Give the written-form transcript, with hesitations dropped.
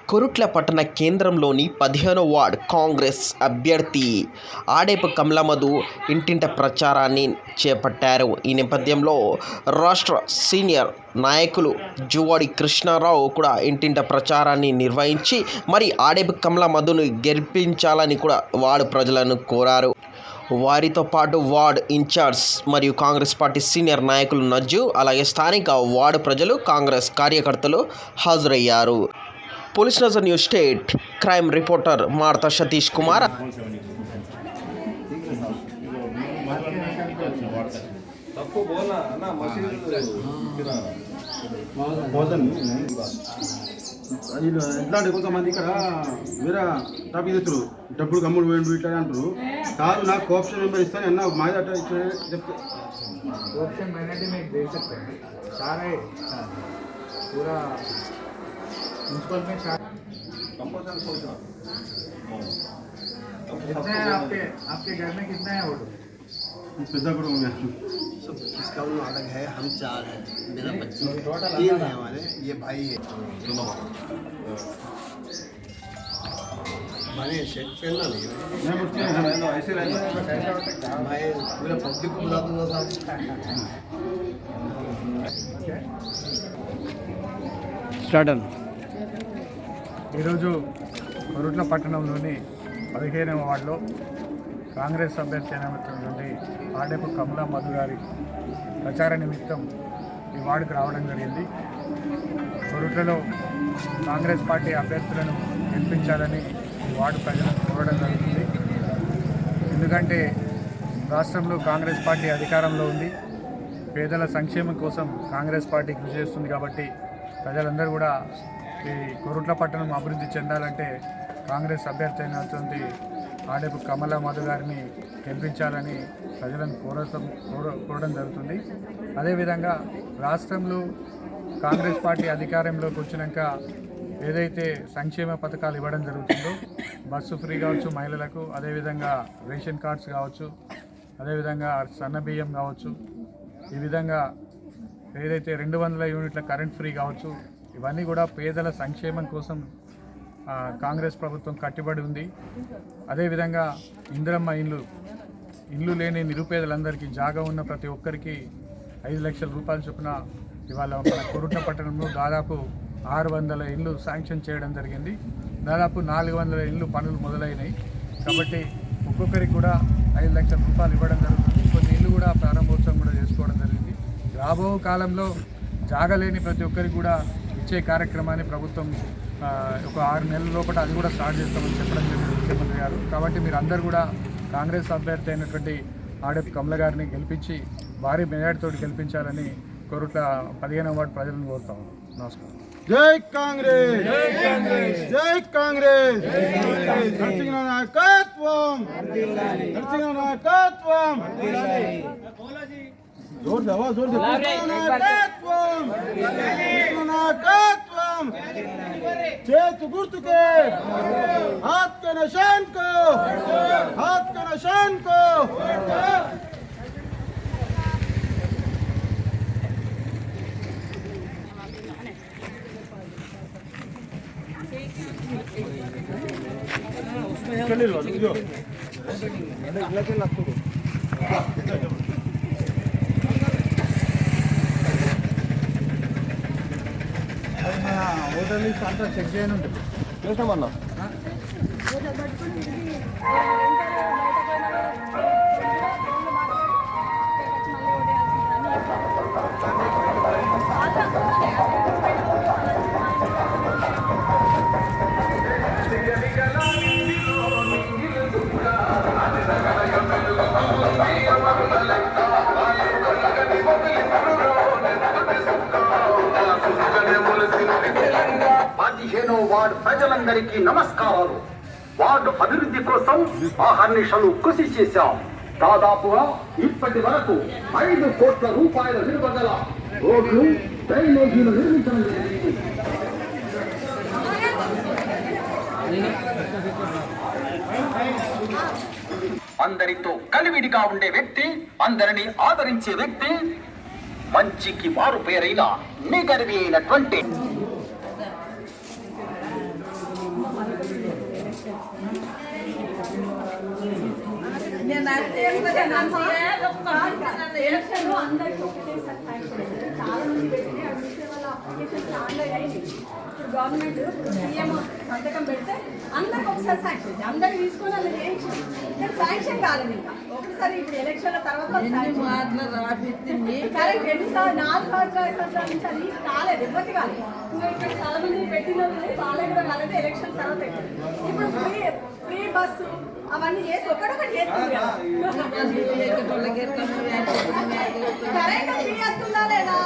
కొరుట్ల పట్టణ కేంద్రంలోని 15వ వార్డ్ కాంగ్రెస్ అభ్యర్థి ఆడేపు కమలమధు ఇంటింట ప్రచారాన్ని చేపట్టారు. ఈ నేపథ్యంలో రాష్ట్ర సీనియర్ నాయకులు జువ్వాడి కృష్ణారావు కూడా ఇంటింట ప్రచారాన్ని నిర్వహించి మరి ఆడేపు కమలమధును గెలిపించాలని కూడా వార్డు ప్రజలను కోరారు. వారితో పాటు వార్డ్ ఇన్ఛార్జ్ మరియు కాంగ్రెస్ పార్టీ సీనియర్ నాయకులు నజ్జు, అలాగే స్థానిక వార్డు ప్రజలు, కాంగ్రెస్ కార్యకర్తలు హాజరయ్యారు. पुलिस नजर न्यूज स्टेट क्राइम रिपोर्टर मारता सतीश कुमार। ఇట్లాంటి కొంతమంది ఇక్కడ వేరే టాపిక్ చేస్తారు, డబ్బులు గమ్ముడు వేయండు ఇట్లా అంటారు. కాదు నాకు కోఆప్షన్ నెంబర్ ఇస్తాను అన్న మాది అట్లా చెప్తే ऑप्शन मैंने में दे सकते हैं सारे पूरा म्यूनसिपल में कितने हैं आपके घर में कितने हैं वोट? सब इसका वो अलग है, हम 4 हैं, मेरा बच्ची 3 है, हमारे ये भाई है। मैंने शेक पहनना नहीं ऐसे रहना मैं पूरे पब्लिक को बुला दूंगा साहब। ఈరోజు కొరుట్ల పట్టణంలోని 15వ వార్డులో కాంగ్రెస్ అభ్యర్థి అయినటువంటి ఆడేపు కమలమధు గారి ప్రచార నిమిత్తం ఈ వార్డుకు రావడం జరిగింది. కొరుట్లలో కాంగ్రెస్ పార్టీ అభ్యర్థులను గెలిపించాలని ఈ వార్డు ప్రజలను కోరడం జరుగుతుంది. ఎందుకంటే రాష్ట్రంలో కాంగ్రెస్ పార్టీ అధికారంలో ఉంది, పేదల సంక్షేమం కోసం కాంగ్రెస్ పార్టీ కృషి చేస్తుంది. కాబట్టి ప్రజలందరూ కూడా ఈ కొరుట్ల పట్టణం అభివృద్ధి చెందాలంటే కాంగ్రెస్ అభ్యర్థి అయినటువంటి ఆడేపు కమలమధు గారిని గెలిపించాలని ప్రజలను కోరడం జరుగుతుంది. అదేవిధంగా రాష్ట్రంలో కాంగ్రెస్ పార్టీ అధికారంలోకి వచ్చినాక ఏదైతే సంక్షేమ పథకాలు ఇవ్వడం జరుగుతుందో, బస్సు ఫ్రీ కావచ్చు మహిళలకు, అదేవిధంగా రేషన్ కార్డ్స్ కావచ్చు, అదేవిధంగా సన్న బియ్యం కావచ్చు, ఈ విధంగా ఏదైతే 200 యూనిట్ల కరెంట్ ఫ్రీ కావచ్చు, ఇవన్నీ కూడా పేదల సంక్షేమం కోసం కాంగ్రెస్ ప్రభుత్వం కట్టుబడి ఉంది. అదేవిధంగా ఇందిరమ్మ ఇల్లు లేని నిరుపేదలందరికీ, జాగా ఉన్న ప్రతి ఒక్కరికి 5 లక్షల రూపాయల చొప్పున ఇవాళ మన కొరుట్ల పట్టణంలో దాదాపు 600 ఇళ్ళు శాంక్షన్ చేయడం జరిగింది. దాదాపు 400 ఇళ్ళు పనులు మొదలైనవి. కాబట్టి ఒక్కొక్కరికి కూడా 5 లక్షల రూపాయలు ఇవ్వడం జరుగుతుంది. కొన్ని ఇళ్ళు కూడా ప్రారంభోత్సవం కూడా చేసుకోవడం జరిగింది. రాబో కాలంలో జాగలేని ప్రతి ఒక్కరికి కూడా ఇచ్చే కార్యక్రమాన్ని ప్రభుత్వం ఒక 6 నెలల లోపల అది కూడా స్టార్ట్ చేస్తామని చెప్పడం జరిగింది ముఖ్యమంత్రి గారు. కాబట్టి మీరు అందరూ కూడా కాంగ్రెస్ అభ్యర్థి అయినటువంటి ఆడేపు కమల గారిని గెలిపించి భారీ మెజార్టీతో గెలిపించాలని కొరుట్ల 15వ వార్డు ప్రజలను కోరుతాము. నమస్కారం. జై కాంగ్రెస్, జై కాంగ్రెస్, జై కాంగ్రెస్, నరసింహ నాయకత్వం, నరసింహ నాయకత్వం, जोर से आवाज, जोर से नायकत्వం, नायकत्వం, చేతు గుర్తుకే, हाथ के निशान को, हाथ के निशान को, चलिए लो जो लेकिन आपको హోటల్ అంతా చెక్ చేయను చేస్తామన్నా. వార్డు ప్రజలందరికీ నమస్కారాలు. వార్డు అభివృద్ధి కోసం ఆహర్నిశలు కృషి చేశాం. దాదాపుగా ఇప్పటి వరకు 5 కోట్ల రూపాయల విలువ గల రోడ్లు, డ్రైనేజీలు నిర్మించడం జరిగింది. అందరితో కలివిడిగా ఉండే వ్యక్తి, అందరినీ ఆదరించే వ్యక్తి, మంచికి వారు పేరైన నిగర్వి అయినటువంటి నేను ఎలక్షన్లో అందరికీ ఒకటేసారి శాంక్షన్ అయింది. చాలా మంది పెట్టినాయి అడ్మిషన్ వాళ్ళ అప్లికేషన్స్ ఆన్లైన్ అయింది. ఇప్పుడు గవర్నమెంట్ సీఎం సంతకం పెడితే అందరికి ఒకసారి శాంక్షన్ అయింది. అందరికి తీసుకొని అలా చేయించారు. కానీ శాంక్షన్ కాలేదు ఇంకా ఒకటిసారి ఇప్పుడు ఎలక్షన్ల తర్వాత కరెక్ట్ 4 సంవత్సరాల నుంచి అది కాలేదు ఎవరికి కాలేదు. ఇంకా ఇక్కడ చాలా మంది పెట్టిన వాళ్ళే కూడా కాలేదు. ఎలక్షన్ తర్వాత పెట్టారు. ఇప్పుడు ఫ్రీ బస్సు అవన్నీ చేసి ఒకటొకటి చేస్తుంది కదా. కరెంట్ ఫ్రీ వస్తుందా లేదా?